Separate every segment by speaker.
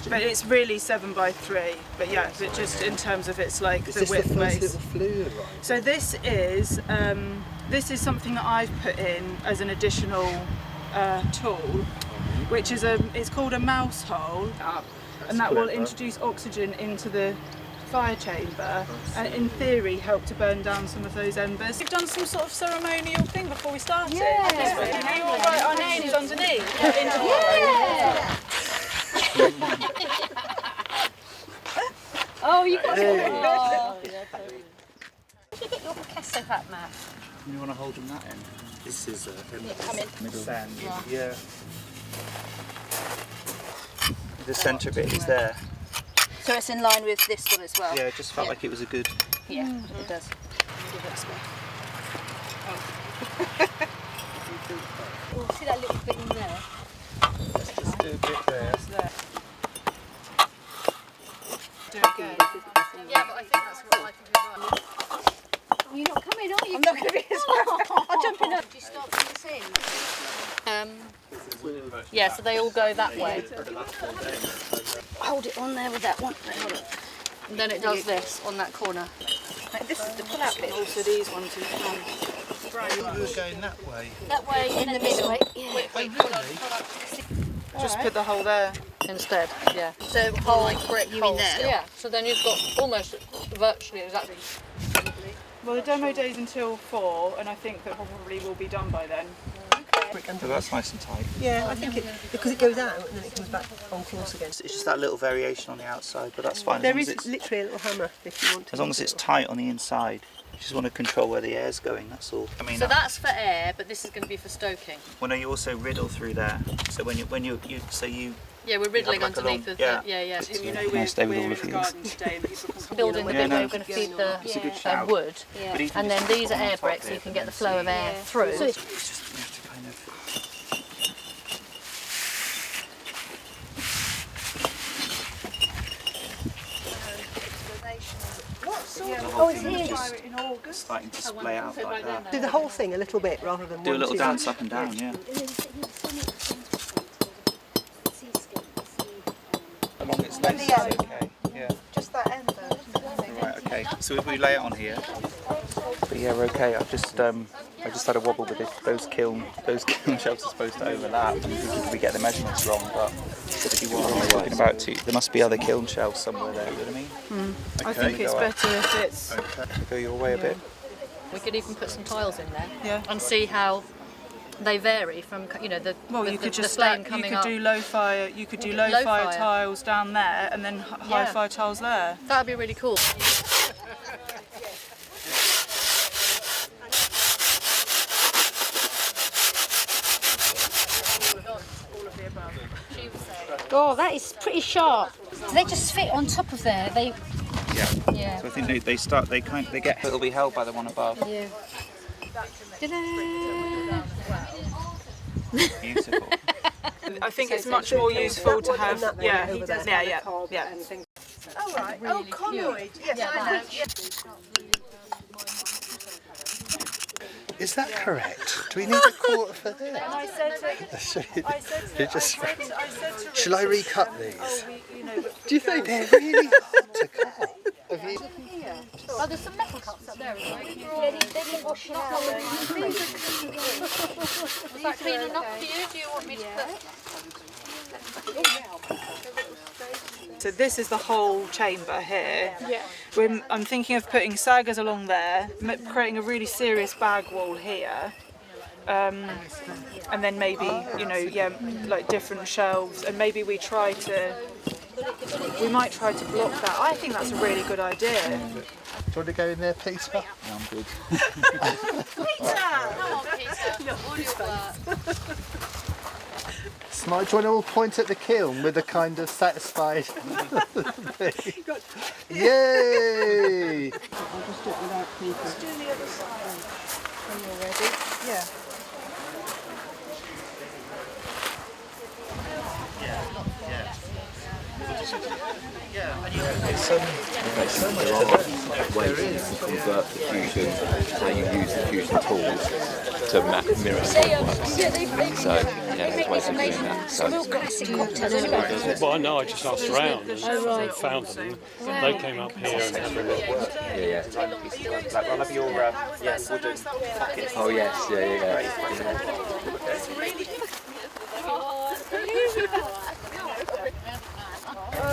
Speaker 1: But it's really 7 by 3. But yeah, but just in terms of its like the width base. So this is something that I've put in as an additional tool, which is it's called a mouse hole, and that will introduce oxygen into the fire chamber and in theory help to burn down some of those embers. We've done some sort of ceremonial thing before we started. Yeah. You all write our names underneath. Yeah.
Speaker 2: Oh, you got it. Oh, yeah, totally. Did you get your Picasso hat, Matt?
Speaker 3: You want to hold them that end? This is middle
Speaker 4: Sand.
Speaker 3: Yeah. The centre bit is there.
Speaker 2: So it's in line with this one as well?
Speaker 3: Yeah, it just felt like it was a good...
Speaker 2: Yeah, it does. Give it a spin. Oh, see that little bit in there?
Speaker 4: Let's just do a bit there.
Speaker 1: Do it again.
Speaker 2: Yeah, but I think that's what I can do. You're not coming, are you? I'm not going to be as well. I'll jump in. Do you start from this end? Yeah, so they all go that way. Hold it on there with that one. And then it does this on that corner.
Speaker 1: Like, this is the pull-out bit. Also these ones you can.
Speaker 4: You were going that way.
Speaker 2: That way in the middle. Yeah.
Speaker 4: Wait,
Speaker 1: Just put the hole there.
Speaker 2: Instead, yeah. So whole brick hole there? Yeah, so then you've got almost virtually exactly.
Speaker 1: Well, the demo day's until 4, and I think that probably will be done by then.
Speaker 3: So that's nice and tight.
Speaker 5: Yeah, I think because it goes out and then it comes back on course again.
Speaker 3: It's just that little variation on the outside, but that's fine.
Speaker 5: There is literally a little hammer if you want to.
Speaker 3: As long as it's tight on the inside. You just want to control where the air's going, that's all. I mean,
Speaker 2: so that's for air, but this is going to be for stoking.
Speaker 3: Well, no, you also riddle through there. So when you
Speaker 2: yeah, we're riddling
Speaker 3: like
Speaker 2: underneath the
Speaker 3: yeah.
Speaker 1: You know,
Speaker 3: Nice day with all
Speaker 1: we're
Speaker 3: of
Speaker 1: in
Speaker 3: you.
Speaker 1: the garden today, and people can
Speaker 2: building the bit where we're going to feed the wood, and then these are air bricks, so you can get the flow of air through.
Speaker 3: So it's just, you have to kind of...
Speaker 1: in August.
Speaker 3: Starting to splay out like that.
Speaker 5: Do the whole thing a little bit rather than
Speaker 3: Do a
Speaker 5: one,
Speaker 3: little
Speaker 5: two.
Speaker 3: dance up and down, yeah. Along its length, okay. Yeah.
Speaker 1: Just that end though.
Speaker 3: Right, okay. So if we lay it on here. But yeah, we're okay. I just had a wobble with it. Those kiln shelves are supposed to overlap. We get the measurements wrong, but if you want, I'm talking about there must be other kiln shelves somewhere there. You know what I mean? Okay,
Speaker 1: I think it's better if it's.
Speaker 3: Okay. Go your way a bit.
Speaker 2: We could even put some tiles in there, and see how they vary from the
Speaker 1: you could just
Speaker 2: flame
Speaker 1: you
Speaker 2: coming
Speaker 1: could
Speaker 2: up.
Speaker 1: do low fire. You could do low fire tiles down there, and then high fire tiles there.
Speaker 2: That would be really cool. Oh, that is pretty sharp. Do they just fit on top of there?
Speaker 3: Yeah. So I think they get. It'll be held by the one above.
Speaker 2: Yeah.
Speaker 3: Beautiful.
Speaker 1: I think it's much more useful to have. Yeah.
Speaker 2: Oh right. Really colloid. Yes, I know.
Speaker 4: Is that correct? Do we need a quarter for this?
Speaker 1: And I said to
Speaker 4: Shall I recut these?
Speaker 1: know,
Speaker 4: Do you think they're really hard to cut?
Speaker 2: Oh, there's some metal cups up there as well.
Speaker 5: Yeah, they can wash it out.
Speaker 2: Is that clean enough for you? Do you want me to put...
Speaker 1: So this is the whole chamber here. Yeah. I'm thinking of putting saggers along there, creating a really serious bag wall here. And then maybe, like different shelves, and maybe we might try to block that. I think that's a really good idea.
Speaker 4: Do you want to go in there, Peter?
Speaker 3: Yeah, I'm good.
Speaker 2: Peter! Come on, Peter. All your work.
Speaker 4: Smile. Do you want to all point at the kiln with a kind of satisfied thing? Yay!
Speaker 1: I'll just do it without people. Let's do the other side when you're ready. Yeah.
Speaker 6: There are ways to convert the fusion, how you use the fusion tools to mirror SolidWorks. So, yeah, there's ways guys are doing that. So
Speaker 7: Well, no, I just asked around and they found them. They came up here and had a look.
Speaker 6: yeah.
Speaker 3: Like one of your wooden pockets.
Speaker 6: Oh yes, yeah.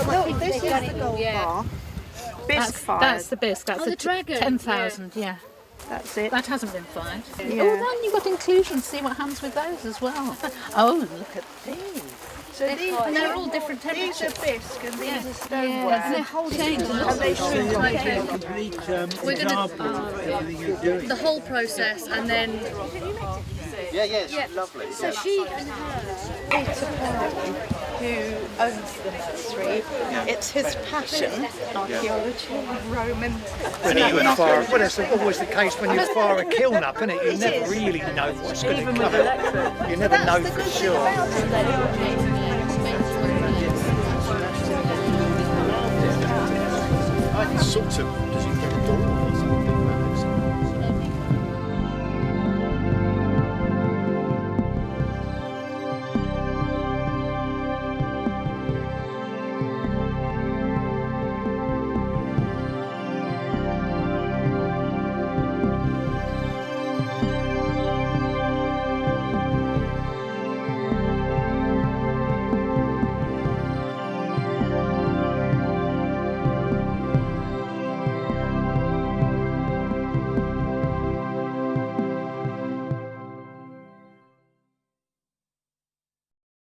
Speaker 1: Look, this is the gold bar. Bisque fired.
Speaker 2: That's the bisque. That's the dragon. 10,000. Yeah.
Speaker 1: That's it.
Speaker 2: That hasn't been fired.
Speaker 1: Yeah.
Speaker 2: Oh, then you've got inclusions. See what happens with those as well. Oh, look at these.
Speaker 1: So these,
Speaker 2: And they're all different
Speaker 1: these
Speaker 2: temperatures.
Speaker 1: are bisque and these are
Speaker 2: And
Speaker 1: stoneware.
Speaker 2: they're holding change.
Speaker 1: And they shrink like a
Speaker 2: We're going to the whole process and then
Speaker 3: Yeah, it's lovely.
Speaker 1: So she and her, Peter Perry, who owns the nursery, it's his passion, archaeology, Roman.
Speaker 4: Well, it's always the case when you fire a kiln up, isn't it? You never really know what's going to come. You never know for sure.
Speaker 8: Sort of.